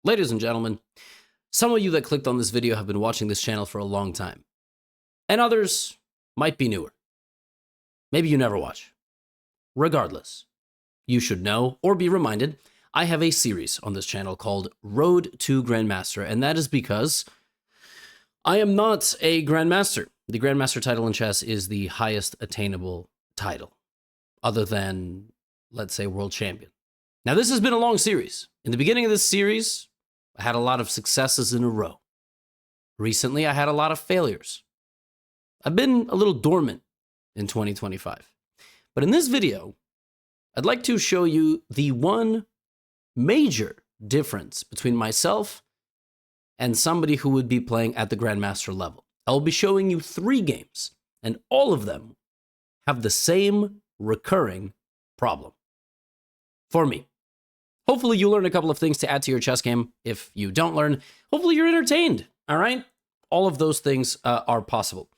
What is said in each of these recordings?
Ladies and gentlemen, some of you that clicked on this video have been watching this channel for a long time, and others might be newer. Maybe you never watch. Regardless, you should know or be reminded, I have a series on this channel called Road to Grandmaster, and that is because I am not a Grandmaster. The Grandmaster title in chess is the highest attainable title, other than, let's say, World Champion. Now, this has been a long series. In the beginning of this series, I had a lot of successes in a row. Recently, I had a lot of failures. I've been a little dormant in 2025. But in this video, I'd like to show you the one major difference between myself and somebody who would be playing at the Grandmaster level. I'll be showing you 3 games, and all of them have the same recurring problem. For me. Hopefully you learn a couple of things to add to your chess game. If you don't learn, hopefully you're entertained, all right? All of those things are possible.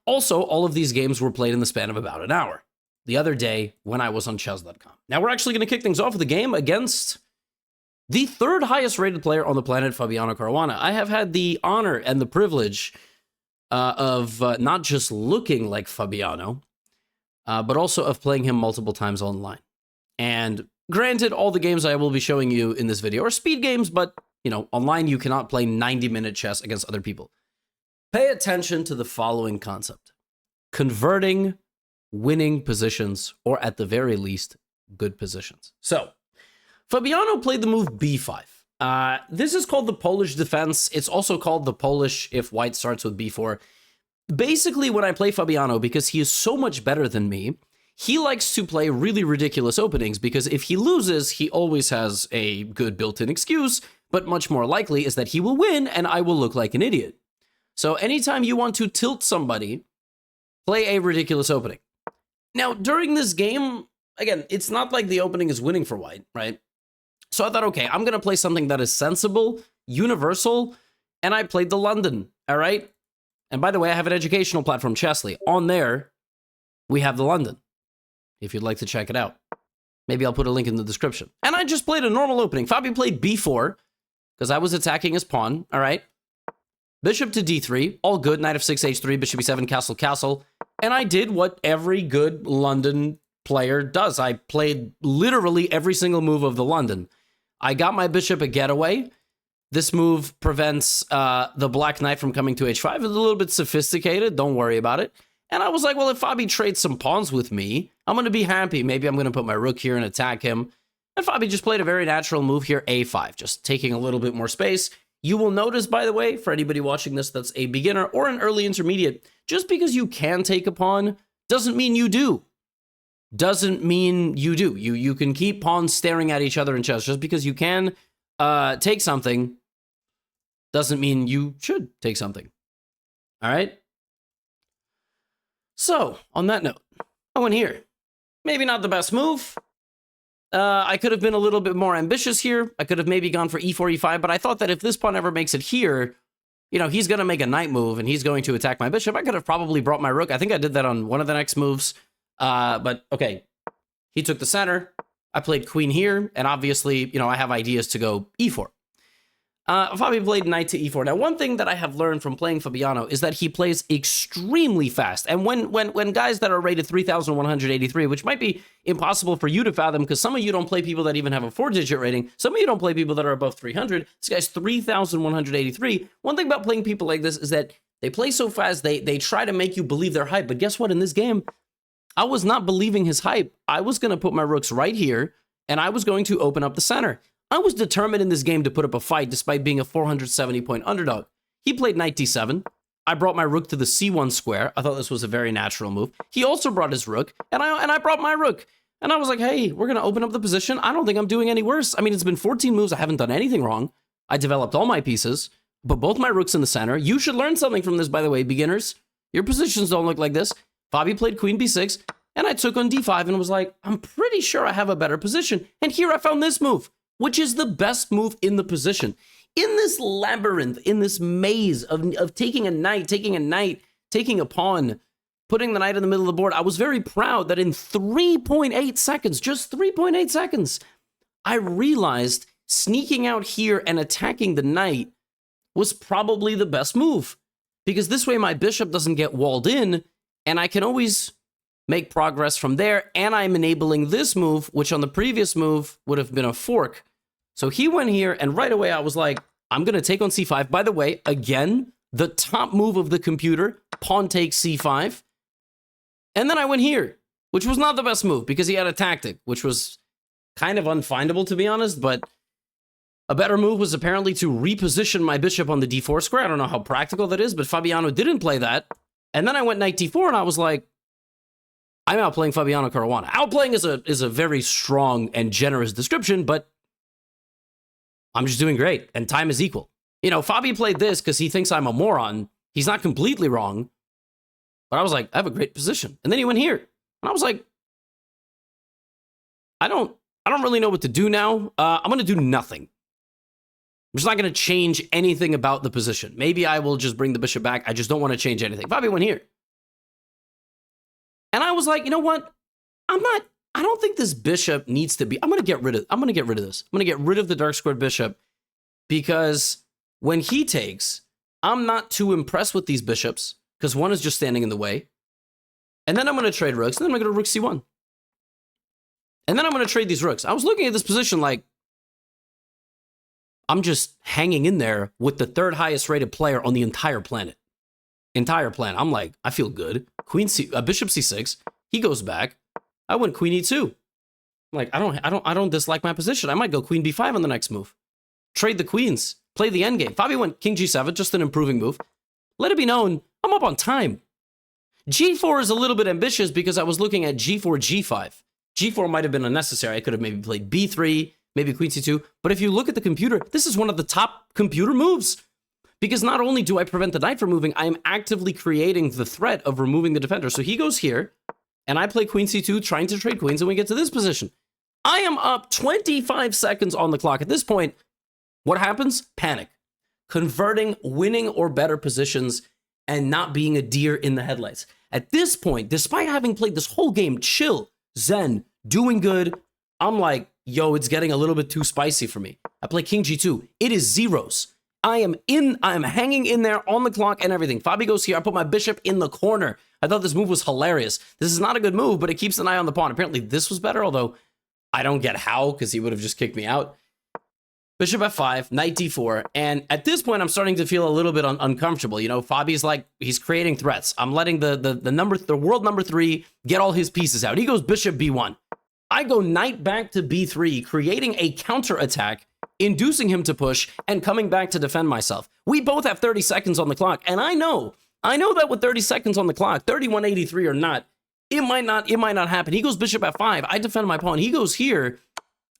Also, all of these games were played in the span of about an hour the other day when I was on chess.com. Now, we're actually going to kick things off with a game against the 3rd highest rated player on the planet, Fabiano Caruana. I have had the honor and the privilege of not just looking like Fabiano, but also of playing him multiple times online. And granted, all the games I will be showing you in this video are speed games, but, you know, online you cannot play 90-minute chess against other people. Pay attention to the following concept. Converting winning positions, or at the very least, good positions. So, Fabiano played the move b5. This is called the Polish defense. It's also called the Polish if white starts with b4. Basically, when I play Fabiano, because he is so much better than me, he likes to play really ridiculous openings because if he loses, he always has a good built-in excuse, but much more likely is that he will win and I will look like an idiot. So anytime you want to tilt somebody, play a ridiculous opening. Now, during this game, again, it's not like the opening is winning for white, right? So I thought, okay, I'm going to play something that is sensible, universal, and I played the London, all right? And by the way, I have an educational platform, Chessly. On there, we have the London, if you'd like to check it out. Maybe I'll put a link in the description. And I just played a normal opening. Fabi played b4, because I was attacking his pawn, all right? Bishop to d3, all good, knight of 6, h3, bishop e7, castle, castle. And I did what every good London player does. I played literally every single move of the London. I got my bishop a getaway. This move prevents the black knight from coming to h5. It's a little bit sophisticated, don't worry about it. And I was like, well, if Fabi trades some pawns with me, I'm going to be happy. Maybe I'm going to put my rook here and attack him. And Fabi just played a very natural move here, a5, just taking a little bit more space. You will notice, by the way, for anybody watching this that's a beginner or an early intermediate, just because you can take a pawn doesn't mean you do. Doesn't mean you do. You can keep pawns staring at each other in chess. Just because you can take something doesn't mean you should take something. All right? So, on that note, I went here. Maybe not the best move. I could have been a little bit more ambitious here. I could have maybe gone for e4, e5, but I thought that if this pawn ever makes it here, you know, he's going to make a knight move and he's going to attack my bishop. I could have probably brought my rook. I think I did that on one of the next moves. But, okay, he took the center. I played queen here, and obviously, you know, I have ideas to go e4. Fabi played knight to e4. Now, one thing that I have learned from playing Fabiano is that he plays extremely fast. And when guys that are rated 3,183, which might be impossible for you to fathom because some of you don't play people that even have a 4-digit rating, some of you don't play people that are above 300, this guy's 3,183. One thing about playing people like this is that they play so fast, they try to make you believe their hype. But guess what? In this game, I was not believing his hype. I was going to put my rooks right here, and I was going to open up the center. I was determined in this game to put up a fight despite being a 470-point underdog. He played knight d7. I brought my rook to the c1 square. I thought this was a very natural move. He also brought his rook, and I brought my rook. And I was like, hey, we're going to open up the position. I don't think I'm doing any worse. I mean, it's been 14 moves. I haven't done anything wrong. I developed all my pieces, but both my rooks in the center. You should learn something from this, by the way, beginners. Your positions don't look like this. Fabi played queen b6, and I took on d5 and was like, I'm pretty sure I have a better position. And here I found this move, which is the best move in the position. In this labyrinth, in this maze of taking a knight, taking a pawn, putting the knight in the middle of the board, I was very proud that in 3.8 seconds, just 3.8 seconds, I realized sneaking out here and attacking the knight was probably the best move. Because this way my bishop doesn't get walled in, and I can always make progress from there, and I'm enabling this move, which on the previous move would have been a fork. So he went here, and right away I was like, I'm going to take on c5. By the way, again, the top move of the computer, pawn takes c5. And then I went here, which was not the best move, because he had a tactic, which was kind of unfindable, to be honest, but a better move was apparently to reposition my bishop on the d4 square. I don't know how practical that is, but Fabiano didn't play that. And then I went knight d4, and I was like, I'm outplaying Fabiano Caruana. Outplaying is a very strong and generous description, but I'm just doing great, and time is equal. You know, Fabi played this because he thinks I'm a moron. He's not completely wrong. But I was like, I have a great position. And then he went here. And I was like, I don't really know what to do now. I'm going to do nothing. I'm just not going to change anything about the position. Maybe I will just bring the bishop back. I just don't want to change anything. Fabi went here. And I was like, you know what? I don't think this bishop needs to be. I'm going to get rid of this. I'm going to get rid of the dark squared bishop, because when he takes, I'm not too impressed with these bishops, because one is just standing in the way. And then I'm going to trade rooks, and then I'm going to rook c1. And then I'm going to trade these rooks. I was looking at this position like, I'm just hanging in there with the third highest rated player on the entire planet. I'm like, I feel good. Bishop c6. He goes back. I went queen e2. I'm like, I don't dislike my position. I might go queen b5 on the next move. Trade the queens. Play the endgame. Fabi went king g7, just an improving move. Let it be known, I'm up on time. g4 is a little bit ambitious because I was looking at g4, g5. g4 might have been unnecessary. I could have maybe played b3, maybe queen c2. But if you look at the computer, this is one of the top computer moves. Because not only do I prevent the knight from moving, I am actively creating the threat of removing the defender. So he goes here, and I play queen c2, trying to trade queens, and we get to this position. I am up 25 seconds on the clock. At this point, what happens? Panic. Converting winning or better positions and not being a deer in the headlights. At this point, despite having played this whole game chill, zen, doing good, I'm like, yo, it's getting a little bit too spicy for me. I play king g2. It is zeros. I am hanging in there on the clock and everything. Fabi goes here. I put my bishop in the corner. I thought this move was hilarious. This is not a good move, but it keeps an eye on the pawn. Apparently this was better, although I don't get how, because he would have just kicked me out. Bishop f5, knight d4, and at this point, I'm starting to feel a little bit uncomfortable. You know, Fabi's like, he's creating threats. I'm letting the world number 3 get all his pieces out. He goes bishop b1. I go knight back to b3, creating a counterattack, inducing him to push, and coming back to defend myself. We both have 30 seconds on the clock, and I know that with 30 seconds on the clock, 3183 or not, it might not happen. He goes bishop f5. I defend my pawn. He goes here.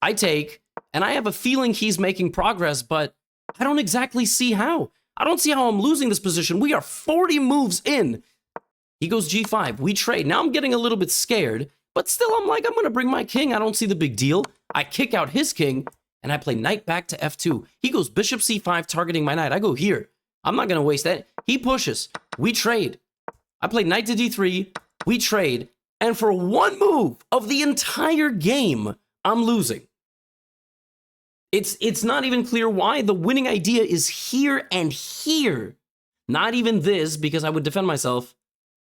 I take. And I have a feeling he's making progress, but I don't exactly see how. I don't see how I'm losing this position. We are 40 moves in. He goes g5. We trade. Now I'm getting a little bit scared, but still I'm like, I'm going to bring my king. I don't see the big deal. I kick out his king, and I play knight back to f2. He goes bishop c5, targeting my knight. I go here. I'm not going to waste that. He pushes. We trade. I play knight to d3. We trade. And for one move of the entire game, I'm losing. It's not even clear why. The winning idea is here and here. Not even this, because I would defend myself.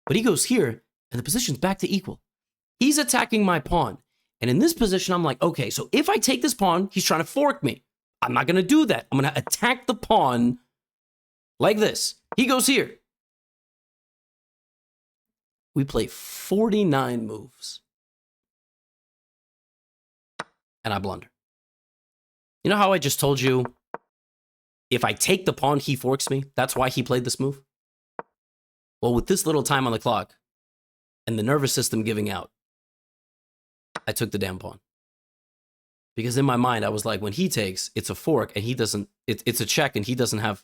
But he goes here, and the position's back to equal. He's attacking my pawn. And in this position, I'm like, okay, so if I take this pawn, he's trying to fork me. I'm not going to do that. I'm going to attack the pawn like this. He goes here. We play 49 moves. And I blunder. You know how I just told you, if I take the pawn, he forks me? That's why he played this move? Well, with this little time on the clock and the nervous system giving out, I took the damn pawn. Because in my mind, I was like, when he takes, it's a fork, and he doesn't, it's a check, and he doesn't have.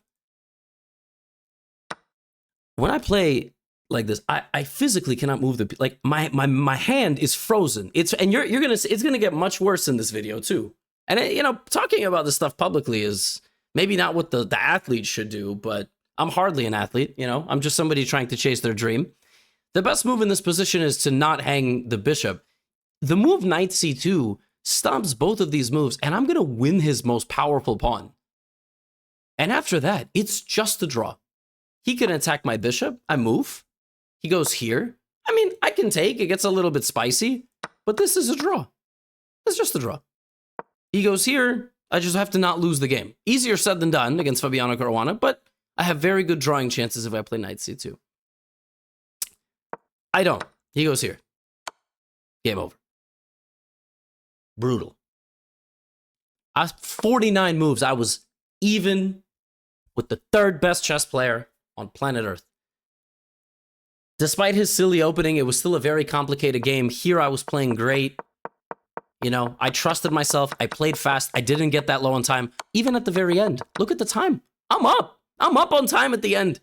When I play like this, I physically cannot move the, like, my hand is frozen. It's gonna get much worse in this video too. And, you know, talking about this stuff publicly is maybe not what the athlete should do, but I'm hardly an athlete, you know? I'm just somebody trying to chase their dream. The best move in this position is to not hang the bishop. The move knight c2 stops both of these moves, and I'm going to win his most powerful pawn. And after that, it's just a draw. He can attack my bishop. I move. He goes here. I mean, I can take. It gets a little bit spicy, but this is a draw. It's just a draw. He goes here. I just have to not lose the game. Easier said than done against Fabiano Caruana, but I have very good drawing chances if I play knight c2. I don't. He goes here. Game over. Brutal. 49 moves. I was even with the third best chess player on planet Earth. Despite his silly opening, it was still a very complicated game. Here I was playing great. You know, I trusted myself. I played fast. I didn't get that low on time. Even at the very end. Look at the time. I'm up. I'm up on time at the end.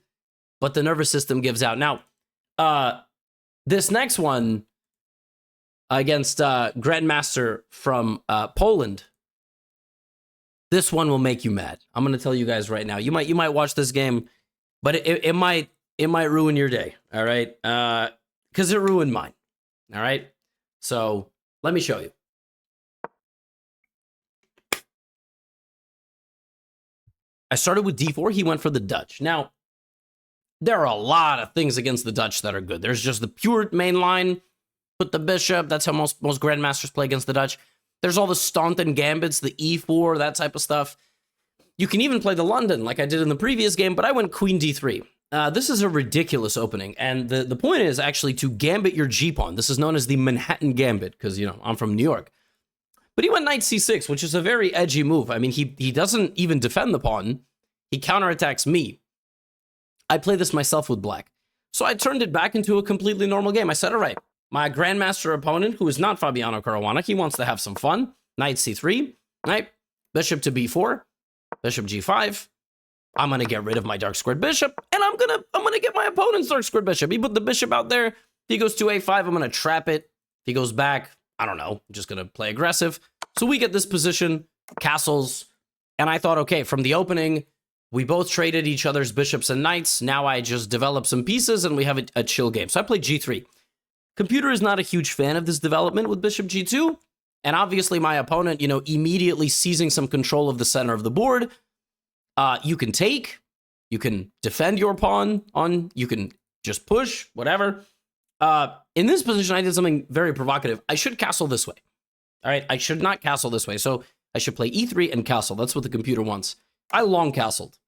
But the nervous system gives out. Now, this next one against Grandmaster from Poland. This one will make you mad. I'm going to tell you guys right now. You might watch this game, but it might ruin your day. All right, because it ruined mine. All right, so let me show you. I started with d4. He went for the Dutch. Now, there are a lot of things against the Dutch that are good. There's just the pure main line. Put the bishop. That's how most grandmasters play against the Dutch. There's all the Staunton gambits, the e4, that type of stuff. You can even play the London like I did in the previous game, but I went queen d3. This is a ridiculous opening, and the point is actually to gambit your g-pawn. This is known as the Manhattan Gambit, because, you know, I'm from New York. But he went knight c6, which is a very edgy move. I mean, he doesn't even defend the pawn. He counterattacks me. I play this myself with black. So I turned it back into a completely normal game. I said, all right, my grandmaster opponent, who is not Fabiano Caruana, he wants to have some fun. Knight c3, right? Bishop to b4, bishop g5. I'm going to get rid of my dark squared bishop, and I'm going to get my opponent's dark squared bishop. He put the bishop out there. He goes to a5. I'm going to trap it. He goes back. I don't know. I'm just going to play aggressive. So we get this position, castles, and I thought, okay, from the opening, we both traded each other's bishops and knights. Now I just develop some pieces, and we have a chill game. So I played g3. Computer is not a huge fan of this development with bishop g2, and obviously my opponent, you know, immediately seizing some control of the center of the board. You can take, you can defend your pawn on, you can just push, whatever. In this position, I did something very provocative. I should castle this way. All right, I should not castle this way. So I should play e3 and castle. That's what the computer wants. I long castled.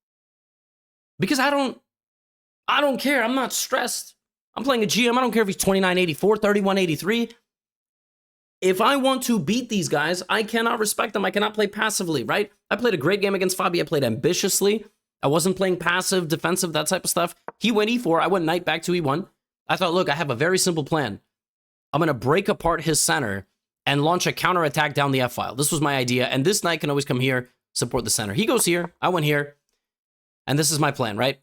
Because I don't care. I'm not stressed. I'm playing a GM. I don't care if he's 2984, 3183. If I want to beat these guys, I cannot respect them. I cannot play passively, right? I played a great game against Fabi. I played ambitiously. I wasn't playing passive, defensive, that type of stuff. He went e4. I went knight back to e1. I thought, look, I have a very simple plan. I'm going to break apart his center and launch a counterattack down the f-file. This was my idea, and this knight can always come here, support the center. He goes here. I went here. And this is my plan, right?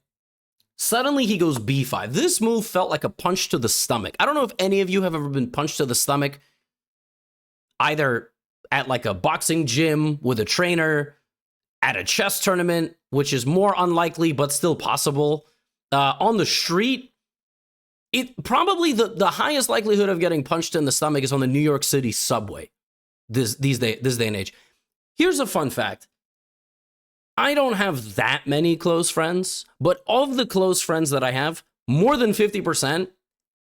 Suddenly, he goes b5. This move felt like a punch to the stomach. I don't know if any of you have ever been punched to the stomach, either at like a boxing gym with a trainer, at a chess tournament, which is more unlikely but still possible, on the street. It probably the highest likelihood of getting punched in the stomach is on the New York City subway this day and age. Here's a fun fact. I don't have that many close friends, but of the close friends that I have, more than 50%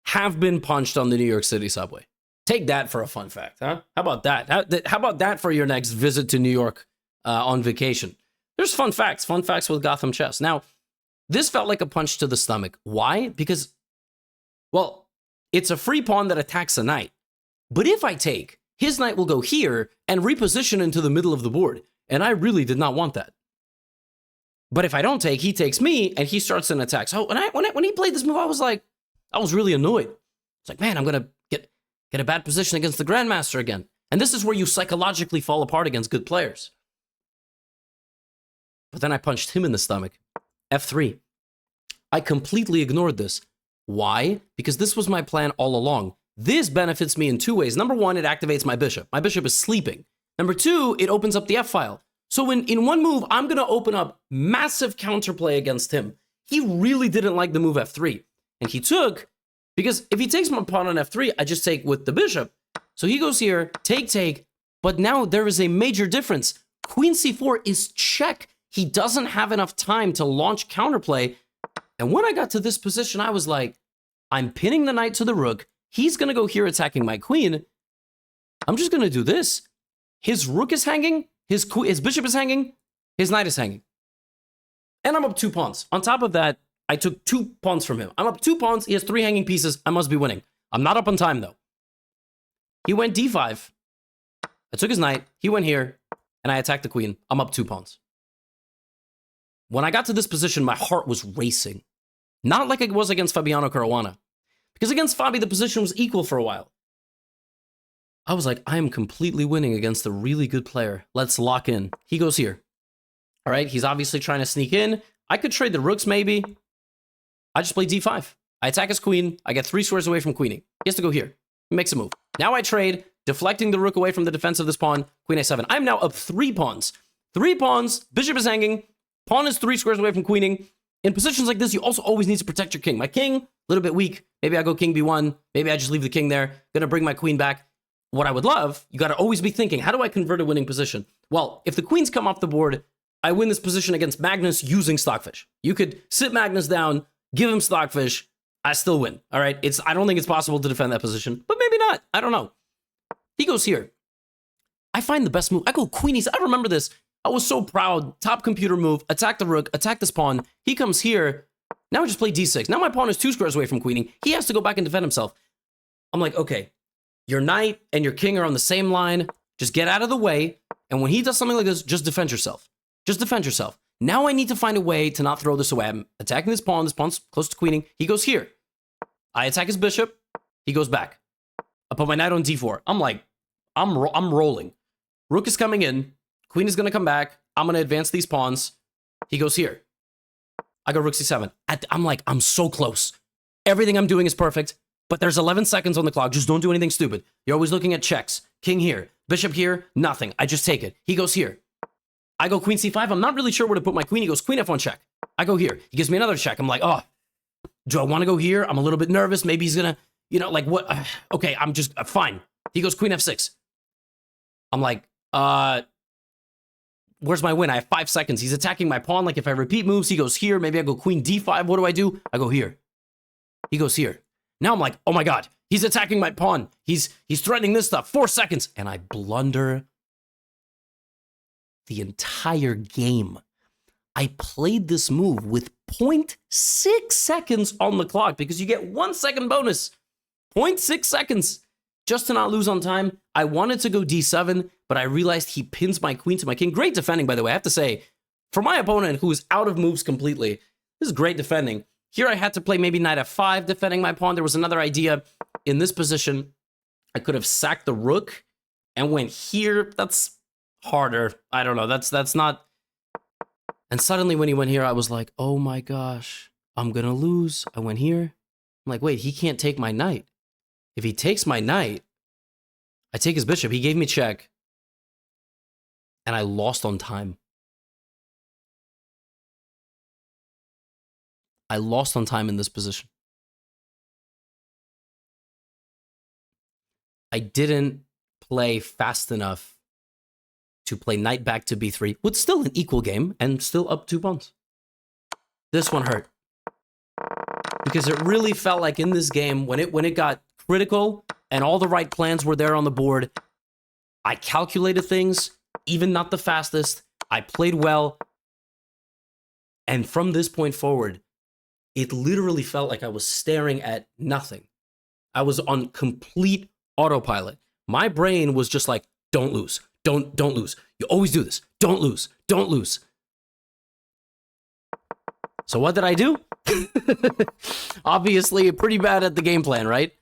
have been punched on the New York City subway. Take that for a fun fact, huh? How about that? How about that for your next visit to New York on vacation? There's fun facts with GothamChess. Now, this felt like a punch to the stomach. Why? Because, well, it's a free pawn that attacks a knight. But if I take, his knight will go here and reposition into the middle of the board. And I really did not want that. But if I don't take, he takes me, and he starts an attack. So when he played this move, I was really annoyed. It's like, man, I'm going to get a bad position against the Grandmaster again. And this is where you psychologically fall apart against good players. But then I punched him in the stomach. F3. I completely ignored this. Why? Because this was my plan all along. This benefits me in two ways. Number one, it activates my bishop. My bishop is sleeping. Number two, it opens up the f-file. So in one move, I'm going to open up massive counterplay against him. He really didn't like the move f3. And he took, because if he takes my pawn on f3, I just take with the bishop. So he goes here, take, But now there is a major difference. Queen c4 is check. He doesn't have enough time to launch counterplay. And when I got to this position, I was like, I'm pinning the knight to the rook. He's going to go here attacking my queen. I'm just going to do this. His rook is hanging. His bishop is hanging. His knight is hanging. And I'm up 2 pawns. On top of that, I took 2 pawns from him. I'm up 2 pawns. He has 3 hanging pieces. I must be winning. I'm not up on time, though. He went d5. I took his knight. He went here. And I attacked the queen. I'm up 2 pawns. When I got to this position, my heart was racing. Not like it was against Fabiano Caruana. Because against Fabi, the position was equal for a while. I was like, I am completely winning against a really good player. Let's lock in. He goes here. All right, he's obviously trying to sneak in. I could trade the rooks, maybe. I just play d5. I attack his queen. I get 3 squares away from queening. He has to go here. He makes a move. Now I trade, deflecting the rook away from the defense of this pawn. Queen a7. I'm now up 3 pawns. 3 pawns. Bishop is hanging. Pawn is 3 squares away from queening. In positions like this, you also always need to protect your king. My king, a little bit weak. Maybe I go king b1. Maybe I just leave the king there. Gonna bring my queen back. What I would love, you gotta always be thinking, how do I convert a winning position? Well, if the queens come off the board, I win this position against Magnus using Stockfish. You could sit Magnus down, give him Stockfish, I still win, all right? I don't think it's possible to defend that position, but maybe not, I don't know. He goes here. I find the best move. I go queenies. I remember this. I was so proud. Top computer move, attack the rook, attack this pawn. He comes here. Now I just play d6. Now my pawn is 2 squares away from queening. He has to go back and defend himself. I'm like, okay, your knight and your king are on the same line. Just get out of the way. And when he does something like this, just defend yourself. Just defend yourself. Now I need to find a way to not throw this away. I'm attacking this pawn. This pawn's close to queening. He goes here. I attack his bishop. He goes back. I put my knight on d4. I'm like, I'm rolling. Rook is coming in. Queen is going to come back. I'm going to advance these pawns. He goes here. I go rook c7. I'm like, I'm so close. Everything I'm doing is perfect, but there's 11 seconds on the clock. Just don't do anything stupid. You're always looking at checks. King here. Bishop here. Nothing. I just take it. He goes here. I go queen c5. I'm not really sure where to put my queen. He goes queen f1 check. I go here. He gives me another check. I'm like, oh, do I want to go here? I'm a little bit nervous. Maybe he's going to, like what? Okay, I'm just fine. He goes queen f6. I'm like, where's my win? I have 5 seconds. He's attacking my pawn. Like if I repeat moves, he goes here. Maybe I go queen d5. What do? I go here. He goes here. Now I'm like, oh my God, he's attacking my pawn. He's threatening this stuff. 4 seconds. And I blunder the entire game. I played this move with 0.6 seconds on the clock because you get 1 second bonus. 0.6 seconds just to not lose on time. I wanted to go d7, but I realized he pins my queen to my king. Great defending, by the way. I have to say, for my opponent who is out of moves completely, this is great defending. Here I had to play maybe knight f5, defending my pawn. There was another idea in this position. I could have sacked the rook and went here. That's harder. I don't know. That's not. And suddenly when he went here, I was like, oh my gosh, I'm going to lose. I went here. I'm like, wait, he can't take my knight. If he takes my knight, I take his bishop. He gave me check. And I lost on time. I lost on time in this position. I didn't play fast enough to play knight back to b3 with still an equal game and still up 2 pawns. This one hurt. Because it really felt like in this game, when it got critical and all the right plans were there on the board, I calculated things, even not the fastest. I played well. And from this point forward, it literally felt like I was staring at nothing. I was on complete autopilot. My brain was just like, don't lose. Don't lose. You always do this. Don't lose. Don't lose. So what did I do? Obviously, pretty bad at the game plan, right?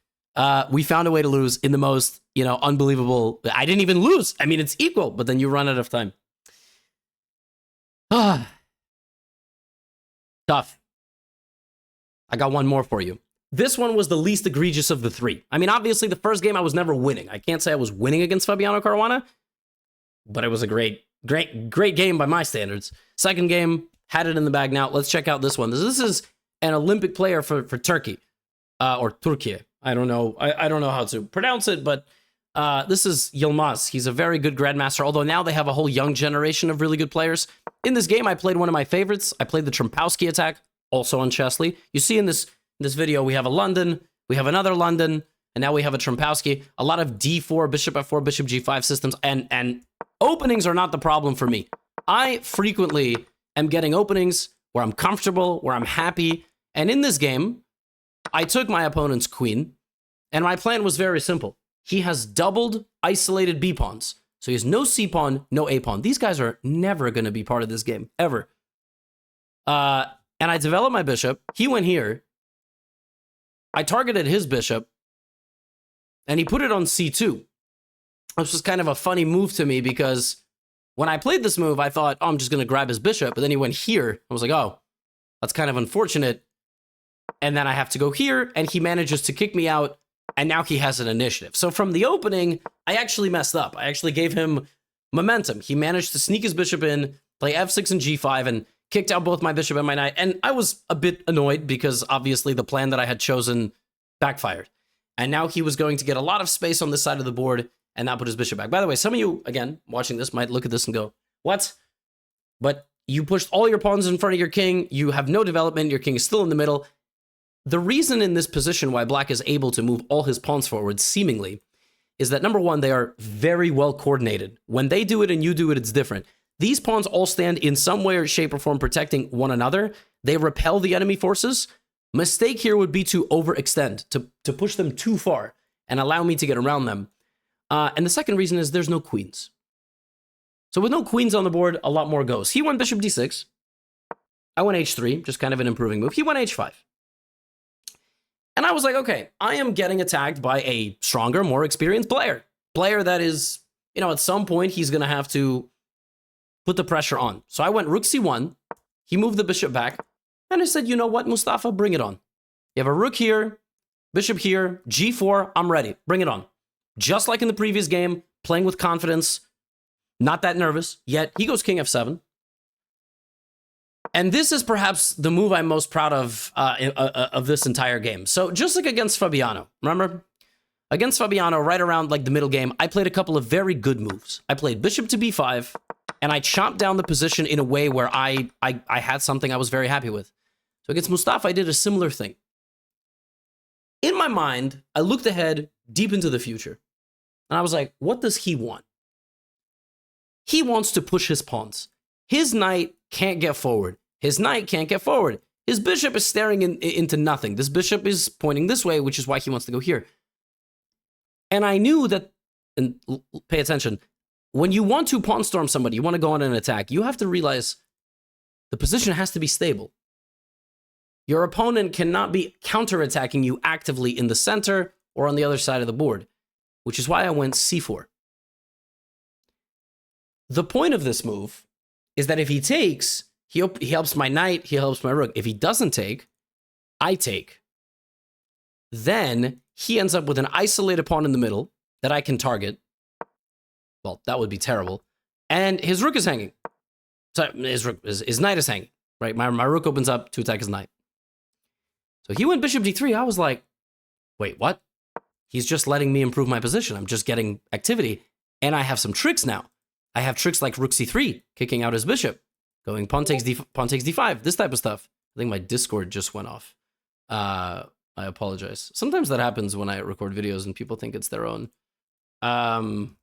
We found a way to lose in the most, unbelievable. I didn't even lose. I mean, it's equal, but then you run out of time. Tough. I got one more for you. This one was the least egregious of the 3. I mean, obviously, the first game I was never winning. I can't say I was winning against Fabiano Caruana, but it was a great game by my standards. Second game, had it in the bag now. Let's check out this one. This is an Olympic player for Turkey, or Turkey. I don't know. I don't know how to pronounce it, but This is Yilmaz. He's a very good Grandmaster, although now they have a whole young generation of really good players. In this game, I played one of my favorites. I played the Trumpowski attack, also on Chessly. You see in this video, we have a London, we have another London, and now we have a Trumpowski. A lot of d4, bishop f4, bishop g5 systems, and openings are not the problem for me. I frequently am getting openings where I'm comfortable, where I'm happy, and in this game, I took my opponent's queen, and my plan was very simple. He has doubled isolated B pawns. So he has no C pawn, no A pawn. These guys are never going to be part of this game, ever. And I developed my bishop. He went here. I targeted his bishop, and he put it on C2. Which was kind of a funny move to me because when I played this move, I thought, oh, I'm just going to grab his bishop. But then he went here. I was like, oh, that's kind of unfortunate. And then I have to go here, and he manages to kick me out. And now he has an initiative. So from the opening, I actually messed up. I actually gave him momentum. He managed to sneak his bishop in, play f6 and g5, and kicked out both my bishop and my knight. And I was a bit annoyed because obviously the plan that I had chosen backfired. And now he was going to get a lot of space on this side of the board and not put his bishop back. By the way, some of you, again, watching this might look at this and go, what? But you pushed all your pawns in front of your king. You have no development. Your king is still in the middle. The reason in this position why black is able to move all his pawns forward, seemingly, is that, number one, they are very well coordinated. When they do it and you do it, it's different. These pawns all stand in some way or shape or form protecting one another. They repel the enemy forces. Mistake here would be to overextend, to push them too far and allow me to get around them. And the second reason is there's no queens. So with no queens on the board, a lot more goes. He went bishop d6. I went h3, just kind of an improving move. He went h5. And I was like, okay, I am getting attacked by a stronger, more experienced player. Player that is, you know, at some point he's going to have to put the pressure on. So I went rook c1. He moved the bishop back. And I said, you know what, Mustafa, bring it on. You have a rook here, bishop here, g4, I'm ready. Bring it on. Just like in the previous game, playing with confidence, not that nervous. Yet he goes king f7. And this is perhaps the move I'm most proud of this entire game. So just like against Fabiano, remember? Against Fabiano, right around like the middle game, I played a couple of very good moves. I played bishop to b5, and I chopped down the position in a way where I had something I was very happy with. So against Mustafa, I did a similar thing. In my mind, I looked ahead deep into the future, and I was like, what does he want? He wants to push his pawns. His knight can't get forward. His knight can't get forward. His bishop is staring into nothing. This bishop is pointing this way, which is why he wants to go here. And I knew that, and pay attention, when you want to pawn storm somebody, you want to go on an attack, you have to realize the position has to be stable. Your opponent cannot be counterattacking you actively in the center or on the other side of the board, which is why I went c4. The point of this move is that if he takes, he helps my knight, he helps my rook. If he doesn't take, I take. Then he ends up with an isolated pawn in the middle that I can target. Well, that would be terrible. And his rook is hanging. So his knight is hanging, right? My rook opens up to attack his knight. So he went bishop d3. I was like, wait, what? He's just letting me improve my position. I'm just getting activity. And I have some tricks now. I have tricks like rook c3, kicking out his bishop, going pawn takes d5, this type of stuff. I think my Discord just went off. I apologize. Sometimes that happens when I record videos and people think it's their own. And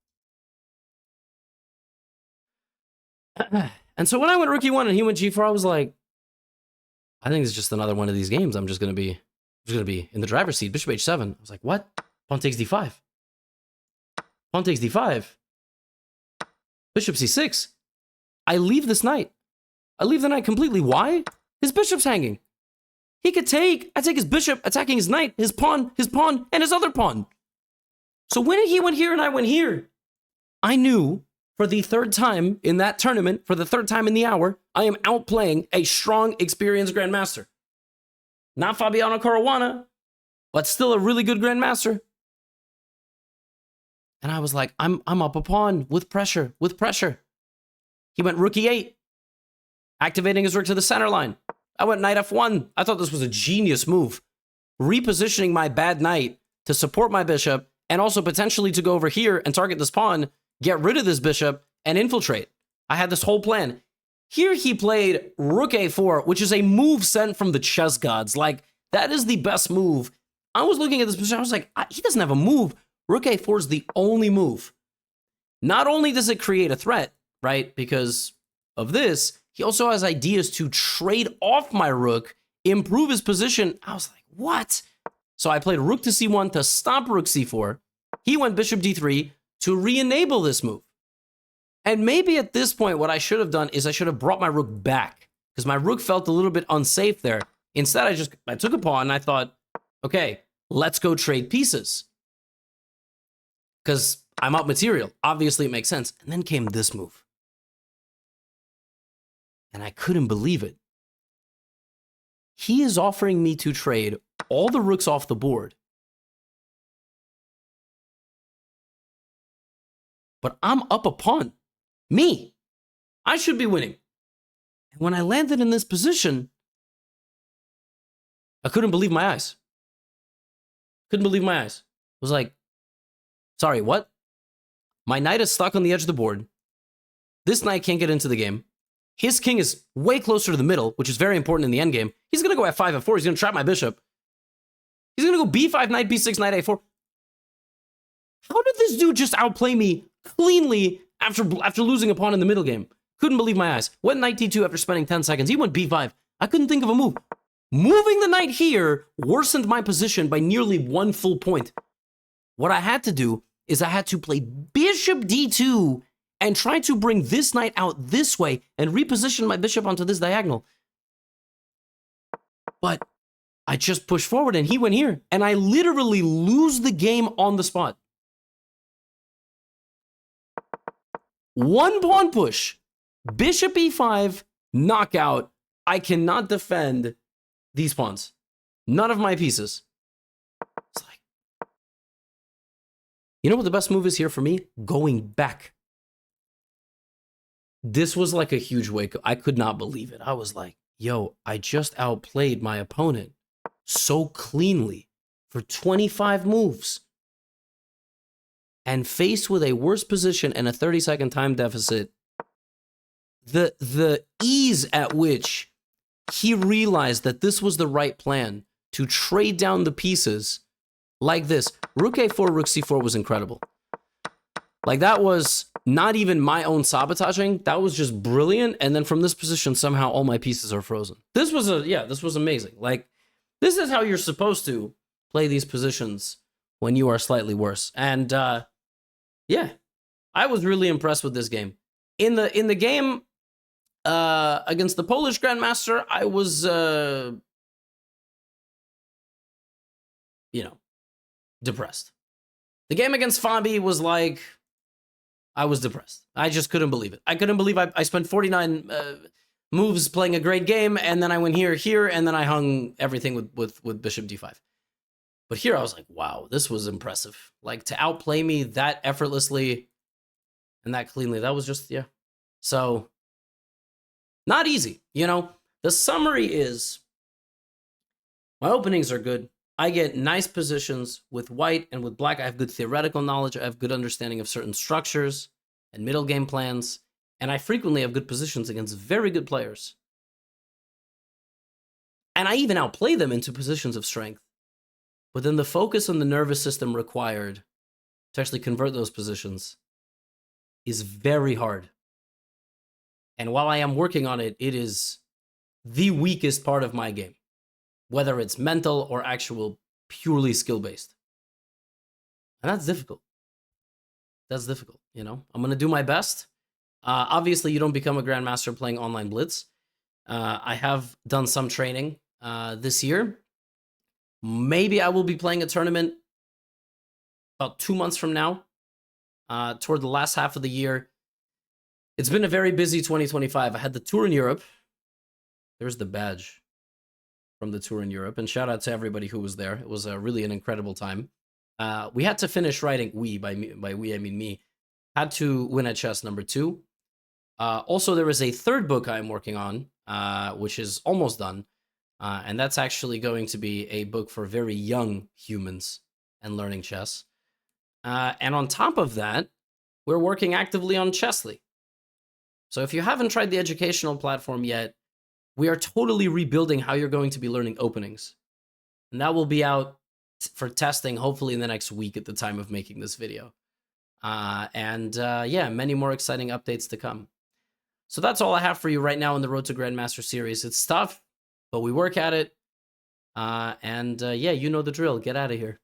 so when I went rook e1 and he went g4, I was like, I think it's just another one of these games. I'm just gonna be in the driver's seat. Bishop h7. I was like, what? Pawn takes d5. Pawn takes d5. Bishop c6. I leave this knight. I leave the knight completely. Why? His bishop's hanging. He could take. I take his bishop, attacking his knight, his pawn, and his other pawn. So when he went here and I went here, I knew for the third time in that tournament, for the third time in the hour, I am outplaying a strong, experienced Grandmaster. Not Fabiano Caruana, but still a really good Grandmaster. And I was like, I'm up a pawn with pressure. He went rook e8, activating his rook to the center line. I went knight f1. I thought this was a genius move. Repositioning my bad knight to support my bishop and also potentially to go over here and target this pawn, get rid of this bishop, and infiltrate. I had this whole plan. Here he played rook a4, which is a move sent from the chess gods. Like, that is the best move. I was looking at this position, I was like, he doesn't have a move. Rook a4 is the only move. Not only does it create a threat, right, because of this, he also has ideas to trade off my rook, improve his position. I was like, what? So I played rook to c1 to stop rook c4. He went bishop d3 to re-enable this move. And maybe at this point, what I should have done is I should have brought my rook back, because my rook felt a little bit unsafe there. Instead, I took a pawn and I thought, okay, let's go trade pieces, because I'm up material. Obviously, it makes sense. And then came this move. And I couldn't believe it. He is offering me to trade all the rooks off the board. But I'm up a pawn. Me. I should be winning. And when I landed in this position, I couldn't believe my eyes. Couldn't believe my eyes. I was like, sorry, what? My knight is stuck on the edge of the board. This knight can't get into the game. His king is way closer to the middle, which is very important in the endgame. He's going to go f5, f4. He's going to trap my bishop. He's going to go b5, knight b6, knight a4. How did this dude just outplay me cleanly after losing a pawn in the middle game? Couldn't believe my eyes. Went knight d2 after spending 10 seconds. He went b5. I couldn't think of a move. Moving the knight here worsened my position by nearly 1 full point. What I had to do is I had to play bishop d2 and try to bring this knight out this way and reposition my bishop onto this diagonal. But I just pushed forward and he went here. And I literally lose the game on the spot. One pawn push. Bishop e5, knockout. I cannot defend these pawns. None of my pieces. It's like, you know what the best move is here for me? Going back. This was like a huge wake up. I could not believe it. I was like, yo, I just outplayed my opponent so cleanly for 25 moves. And faced with a worse position and a 30-second time deficit, the ease at which he realized that this was the right plan to trade down the pieces like this. Rook a4, rook c4 was incredible. Like, that was not even my own sabotaging. That was just brilliant. And then from this position, somehow all my pieces are frozen. This was this was amazing. Like, this is how you're supposed to play these positions when you are slightly worse. And yeah, I was really impressed with this game. In the game against the Polish Grandmaster, I was depressed. The game against Fabi was like, I was depressed. I just couldn't believe it. I couldn't believe I spent 49 moves playing a great game, and then I went here, and then I hung everything with bishop d5. But here I was like, wow, this was impressive. Like, to outplay me that effortlessly and that cleanly, that was just, yeah. So, not easy, The summary is, my openings are good. I get nice positions with white and with black. I have good theoretical knowledge. I have good understanding of certain structures and middle game plans. And I frequently have good positions against very good players. And I even outplay them into positions of strength. But then the focus on the nervous system required to actually convert those positions is very hard. And while I am working on it, it is the weakest part of my game, whether it's mental or actual purely skill-based. And that's difficult. That's difficult, I'm going to do my best. Obviously, you don't become a Grandmaster playing online Blitz. I have done some training this year. Maybe I will be playing a tournament about 2 months from now, toward the last half of the year. It's been a very busy 2025. I had the tour in Europe. There's the badge from the tour in Europe. And shout out to everybody who was there. It was really an incredible time. We had to finish writing, by we, I mean me, had to win at chess #2. Also, there is a third book I'm working on, which is almost done. And that's actually going to be a book for very young humans and learning chess. And on top of that, we're working actively on Chessly. So if you haven't tried the educational platform yet, we are totally rebuilding how you're going to be learning openings. And that will be out for testing, hopefully in the next week at the time of making this video. Yeah, many more exciting updates to come. So that's all I have for you right now in the Road to Grandmaster series. It's tough, but we work at it. Yeah, you know the drill. Get out of here.